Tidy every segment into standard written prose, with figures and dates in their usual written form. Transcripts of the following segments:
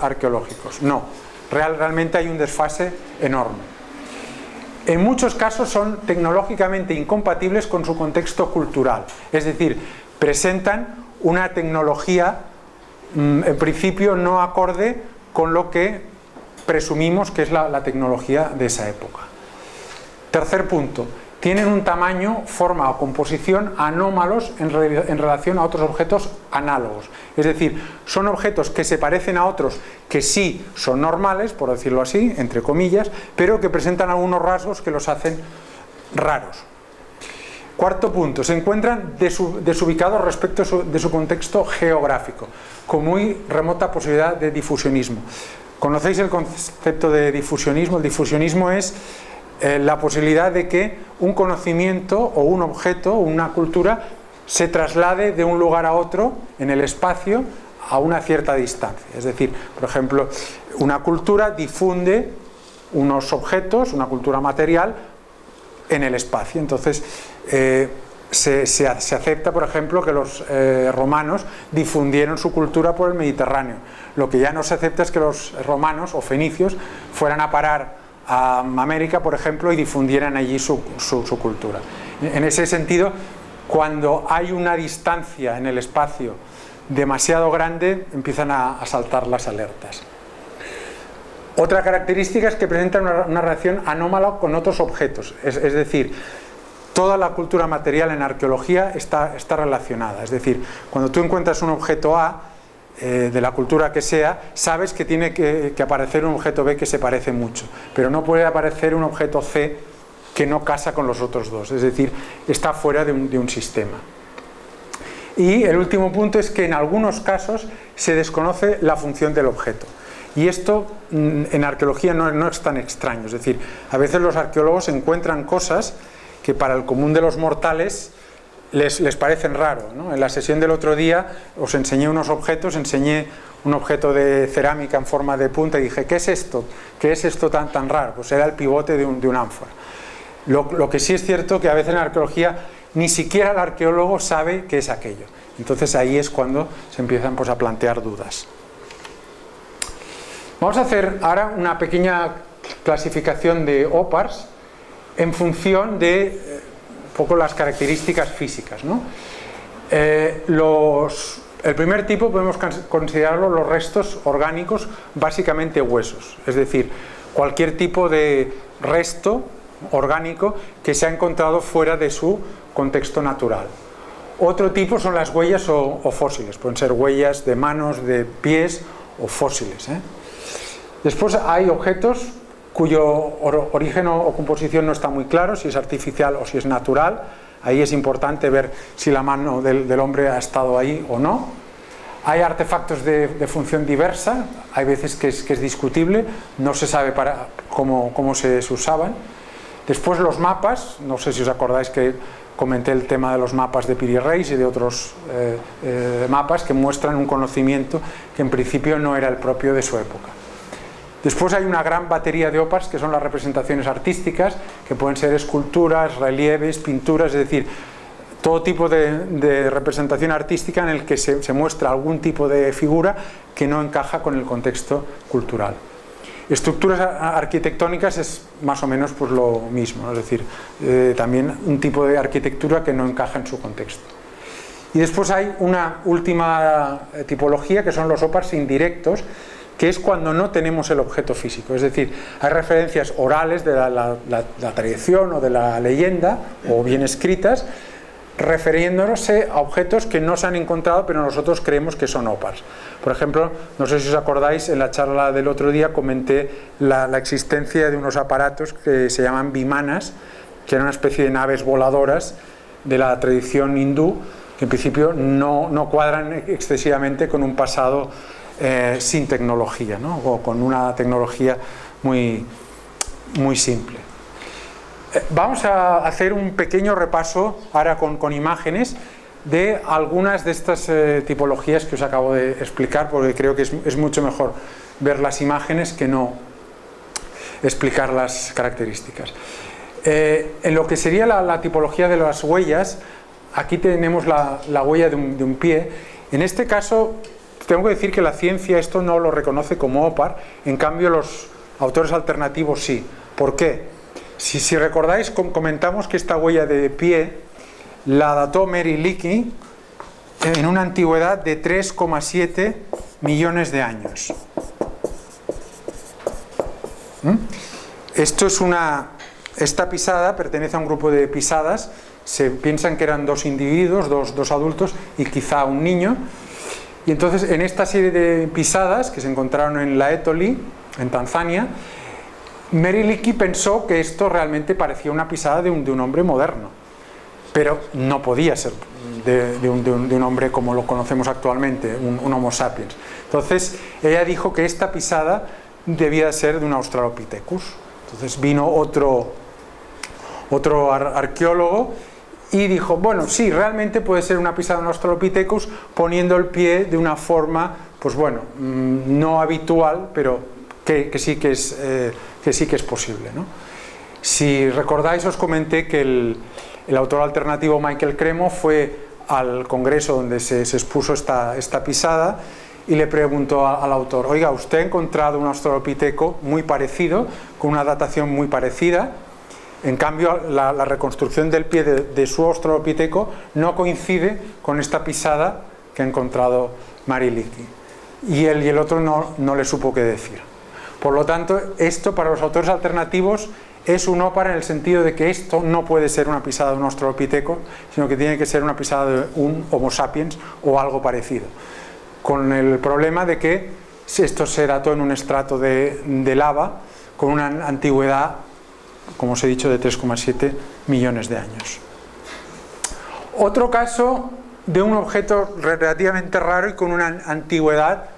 arqueológicos. No, realmente hay un desfase enorme. En muchos casos son tecnológicamente incompatibles con su contexto cultural, es decir, presentan una tecnología en principio no acorde con lo que presumimos que es la tecnología de esa época. Tercer punto, tienen un tamaño, forma o composición anómalos en relación a otros objetos análogos. Es decir, son objetos que se parecen a otros que sí son normales, por decirlo así, entre comillas, pero que presentan algunos rasgos que los hacen raros. Cuarto punto, se encuentran desubicados respecto de su contexto geográfico, con muy remota posibilidad de difusionismo. ¿Conocéis el concepto de difusionismo? El difusionismo es la posibilidad de que un conocimiento o un objeto o una cultura se traslade de un lugar a otro en el espacio a una cierta distancia. Es decir, por ejemplo, una cultura difunde unos objetos, una cultura material, en el espacio. Entonces, se acepta, por ejemplo, que los romanos difundieron su cultura por el Mediterráneo. Lo que ya no se acepta es que los romanos o fenicios fueran a parar a América, por ejemplo, y difundieran allí su cultura. En ese sentido, cuando hay una distancia en el espacio demasiado grande, empiezan a saltar las alertas. Otra característica es que presentan una relación anómala con otros objetos, es decir, toda la cultura material en arqueología está relacionada. Es decir, cuando tú encuentras un objeto A, de la cultura que sea, sabes que tiene que aparecer un objeto B que se parece mucho, pero no puede aparecer un objeto C que no casa con los otros dos, es decir, está fuera de un sistema. Y el último punto es que en algunos casos se desconoce la función del objeto, y esto en arqueología no es tan extraño. Es decir, a veces los arqueólogos encuentran cosas que para el común de los mortales les parecen raros, ¿no? En la sesión del otro día os enseñé unos objetos, enseñé un objeto de cerámica en forma de punta y dije, ¿qué es esto? ¿Qué es esto tan raro? Pues era el pivote de un ánfora. Lo que sí es cierto que a veces en arqueología ni siquiera el arqueólogo sabe qué es aquello. Entonces ahí es cuando se empiezan a plantear dudas. Vamos a hacer ahora una pequeña clasificación de OPARs en función de poco las características físicas, ¿no? El primer tipo podemos considerarlo los restos orgánicos, básicamente huesos, es decir, cualquier tipo de resto orgánico que se ha encontrado fuera de su contexto natural. Otro tipo son las huellas o fósiles, pueden ser huellas de manos, de pies o fósiles, ¿eh? Después hay objetos cuyo origen o composición no está muy claro, si es artificial o si es natural. Ahí es importante ver si la mano del hombre ha estado ahí o no. Hay artefactos de función diversa, hay veces que es discutible, no se sabe cómo se usaban. Después los mapas, no sé si os acordáis que comenté el tema de los mapas de Piri Reis y de otros mapas que muestran un conocimiento que en principio no era el propio de su época. Después hay una gran batería de OPARs que son las representaciones artísticas, que pueden ser esculturas, relieves, pinturas, es decir, todo tipo de representación artística en el que se muestra algún tipo de figura que no encaja con el contexto cultural. Estructuras arquitectónicas es más o menos pues lo mismo, ¿no? Es decir, también un tipo de arquitectura que no encaja en su contexto. Y después hay una última tipología que son los OPARs indirectos, que es cuando no tenemos el objeto físico, es decir, hay referencias orales de la tradición o de la leyenda, o bien escritas, refiriéndonos a objetos que no se han encontrado pero nosotros creemos que son OPARs. Por ejemplo, no sé si os acordáis, en la charla del otro día comenté la existencia de unos aparatos que se llaman vimanas, que eran una especie de naves voladoras de la tradición hindú, que en principio no cuadran excesivamente con un pasado sin tecnología, ¿no? O con una tecnología muy simple. Vamos a hacer un pequeño repaso ahora con imágenes de algunas de estas tipologías que os acabo de explicar, porque creo que es mucho mejor ver las imágenes que no explicar las características. En lo que sería la tipología de las huellas, aquí tenemos la huella de un pie. En este caso tengo que decir que la ciencia esto no lo reconoce como OPAR, en cambio los autores alternativos sí. ¿Por qué? Si recordáis, comentamos que esta huella de pie la dató Mary Leakey en una antigüedad de 3,7 millones de años. Esto es esta pisada pertenece a un grupo de pisadas. Se piensan que eran dos individuos, dos adultos y quizá un niño. Y entonces en esta serie de pisadas que se encontraron en la Etoli, en Tanzania, Mary Leakey pensó que esto realmente parecía una pisada de un hombre moderno, pero no podía ser de un hombre como lo conocemos actualmente, un Homo sapiens. Entonces ella dijo que esta pisada debía ser de un Australopithecus. Entonces vino otro arqueólogo y dijo, bueno, sí, realmente puede ser una pisada de un Australopithecus poniendo el pie de una forma, pues bueno, no habitual, pero que sí que es posible, ¿no? Si recordáis, os comenté que el autor alternativo Michael Cremo fue al congreso donde se expuso esta pisada y le preguntó al autor, oiga, usted ha encontrado un australopiteco muy parecido, con una datación muy parecida. En cambio, la reconstrucción del pie de su australopiteco no coincide con esta pisada que ha encontrado Mary Leakey. Y el otro no le supo qué decir. Por lo tanto, esto para los autores alternativos es un OPAR en el sentido de que esto no puede ser una pisada de un australopiteco, sino que tiene que ser una pisada de un Homo sapiens o algo parecido. Con el problema de que esto se dató en un estrato de lava con una antigüedad, como os he dicho, de 3,7 millones de años. Otro caso de un objeto relativamente raro y con una antigüedad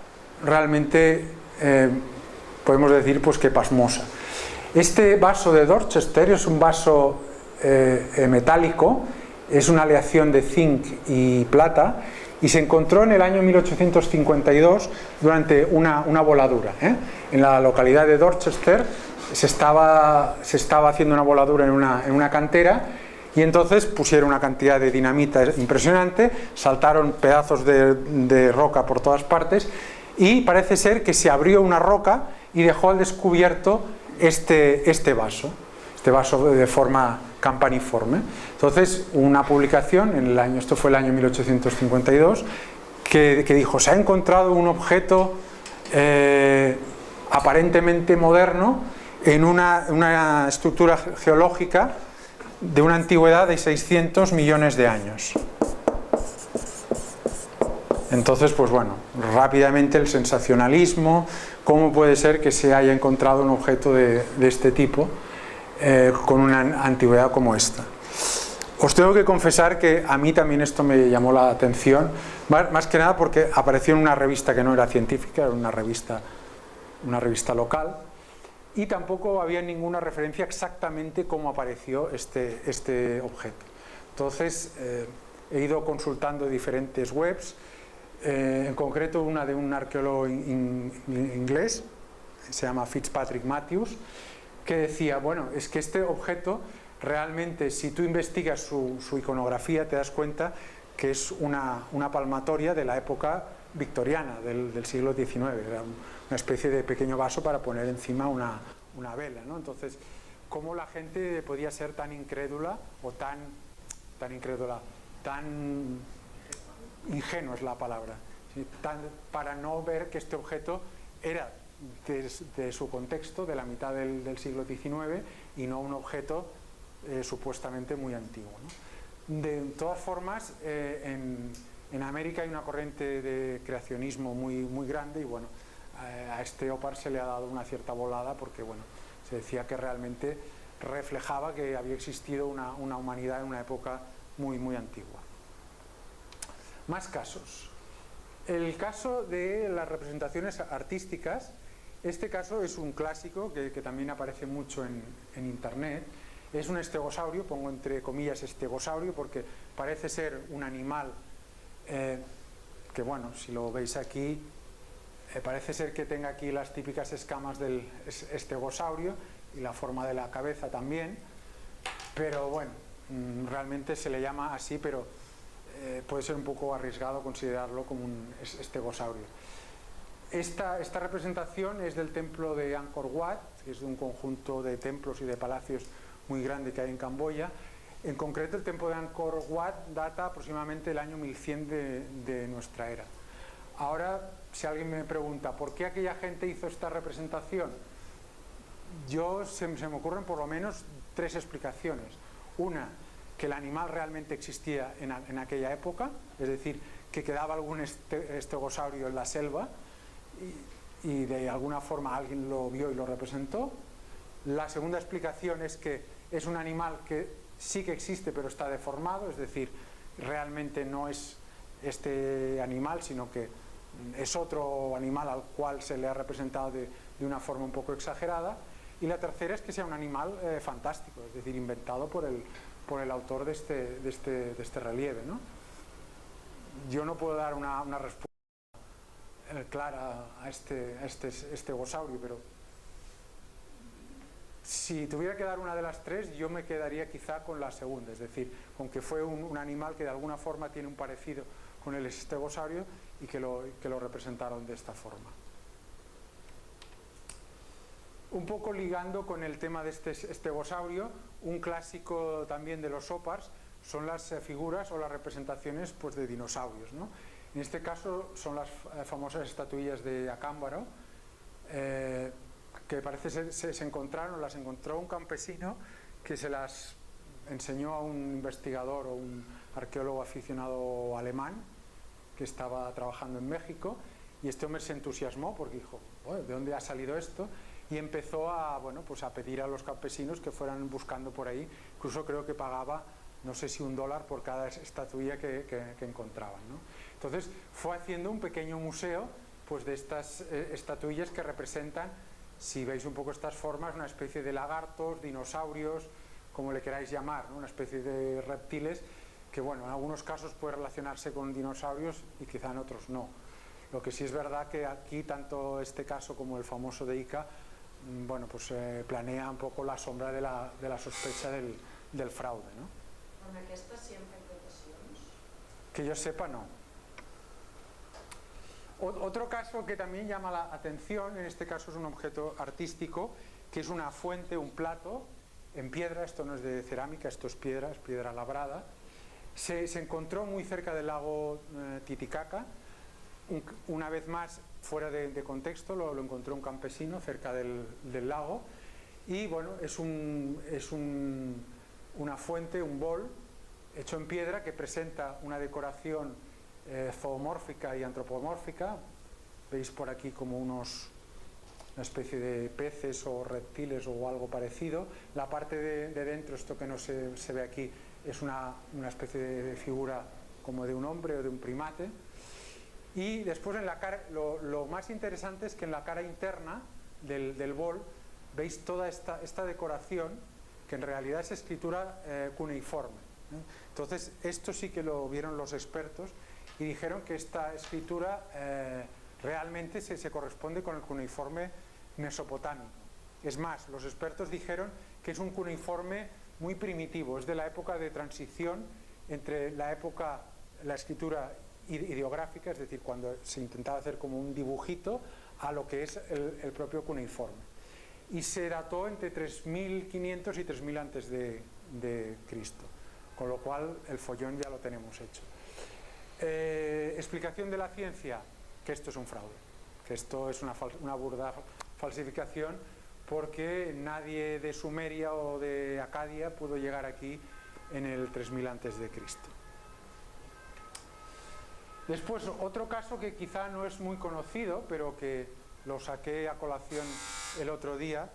realmente, podemos decir, pues que pasmosa. Este vaso de Dorchester es un vaso metálico, es una aleación de zinc y plata, y se encontró en el año 1852 durante una voladura. En la localidad de Dorchester se estaba haciendo una voladura en una cantera, y entonces pusieron una cantidad de dinamita impresionante, saltaron pedazos de roca por todas partes, y parece ser que se abrió una roca y dejó al descubierto este vaso de forma campaniforme. Entonces, una publicación esto fue el año 1852, que dijo, se ha encontrado un objeto aparentemente moderno en una estructura geológica de una antigüedad de 600 millones de años. Entonces, pues bueno, rápidamente el sensacionalismo, ¿cómo puede ser que se haya encontrado un objeto de este tipo con una antigüedad como esta? Os tengo que confesar que a mí también esto me llamó la atención, más que nada porque apareció en una revista que no era científica, era una revista local, y tampoco había ninguna referencia exactamente cómo apareció este objeto. Entonces he ido consultando diferentes webs, en concreto una de un arqueólogo inglés, se llama Fitzpatrick Matthews, que decía, bueno, es que este objeto realmente, si tú investigas su iconografía, te das cuenta que es una palmatoria de la época victoriana, del siglo XIX. Era una especie de pequeño vaso para poner encima una vela, ¿no? Entonces, ¿cómo la gente podía ser tan incrédula o tan ingenua es la palabra, ¿sí? Para no ver que este objeto era de su contexto, de la mitad del siglo XIX, y no un objeto supuestamente muy antiguo, ¿no? De todas formas, en América hay una corriente de creacionismo muy grande, y bueno, a este OPAR se le ha dado una cierta volada porque bueno, se decía que realmente reflejaba que había existido una humanidad en una época muy antigua. Más casos. El caso de las representaciones artísticas, este caso es un clásico que también aparece mucho en internet. Es un estegosaurio, pongo entre comillas estegosaurio porque parece ser un animal que, bueno, si lo veis aquí, parece ser que tenga aquí las típicas escamas del estegosaurio y la forma de la cabeza también, pero bueno, realmente se le llama así, pero puede ser un poco arriesgado considerarlo como un estegosaurio. Esta representación es del templo de Angkor Wat, que es de un conjunto de templos y de palacios muy grande que hay en Camboya. En concreto, el templo de Angkor Wat data aproximadamente del año 1100 de nuestra era. Ahora, si alguien me pregunta ¿por qué aquella gente hizo esta representación? Se me ocurren por lo menos tres explicaciones. Una, que el animal realmente existía en aquella época, es decir, que quedaba algún estegosaurio en la selva y de alguna forma alguien lo vio y lo representó. La segunda explicación es que es un animal que sí que existe pero está deformado, es decir, realmente no es este animal, sino que es otro animal al cual se le ha representado de una forma un poco exagerada. Y la tercera es que sea un animal fantástico, es decir, inventado por el autor de este relieve, ¿no? Yo no puedo dar una respuesta clara a este estegosaurio, pero si tuviera que dar una de las tres, yo me quedaría quizá con la segunda, es decir, con que fue un animal que de alguna forma tiene un parecido con el estegosaurio y que lo representaron de esta forma. Un poco ligando con el tema de este estegosaurio, un clásico también de los OPARS son las figuras o las representaciones pues, de dinosaurios, ¿no? En este caso son las famosas estatuillas de Acámbaro, que parece ser las encontró un campesino que se las enseñó a un investigador o un arqueólogo aficionado alemán que estaba trabajando en México, y este hombre se entusiasmó porque dijo, ¿de dónde ha salido esto? Y empezó a pedir a los campesinos que fueran buscando por ahí, incluso creo que pagaba no sé si $1 por cada estatuilla que encontraban, ¿no? Entonces fue haciendo un pequeño museo pues, de estas estatuillas que representan, si veis un poco estas formas, una especie de lagartos, dinosaurios, como le queráis llamar, ¿no? Una especie de reptiles que, bueno, en algunos casos puede relacionarse con dinosaurios y quizá en otros no. Lo que sí es verdad que aquí, tanto este caso como el famoso de Ica, bueno, pues planea un poco la sombra de la sospecha del fraude, ¿no? En aquesta sempre interpretacions? Que yo sepa, no. Otro caso que también llama la atención, en este caso es un objeto artístico, que es una fuente, un plato en piedra. Esto no es de cerámica, esto es piedra labrada. Se encontró muy cerca del lago Titicaca. Una vez más, fuera de contexto, lo encontró un campesino cerca del lago. Y bueno, es una fuente, un bol hecho en piedra que presenta una decoración zoomórfica y antropomórfica. Veis por aquí como una especie de peces o reptiles o algo parecido. La parte de dentro, esto que no se ve aquí, es una especie de figura como de un hombre o de un primate. Y después en la cara, lo más interesante es que en la cara interna del bol veis toda esta decoración, que en realidad es escritura cuneiforme. Entonces esto sí que lo vieron los expertos y dijeron que esta escritura realmente se corresponde con el cuneiforme mesopotámico. Es más, los expertos dijeron que es un cuneiforme muy primitivo, es de la época de transición entre la escritura ideográfica, es decir, cuando se intentaba hacer como un dibujito, a lo que es el propio cuneiforme. Y se dató entre 3500 y 3000 antes de Cristo, con lo cual el follón ya lo tenemos hecho. Explicación de la ciencia, que esto es un fraude, que esto es una burda falsificación, porque nadie de Sumeria o de Acadia pudo llegar aquí en el 3000 antes de Cristo. Después, otro caso que quizá no es muy conocido, pero que lo saqué a colación el otro día,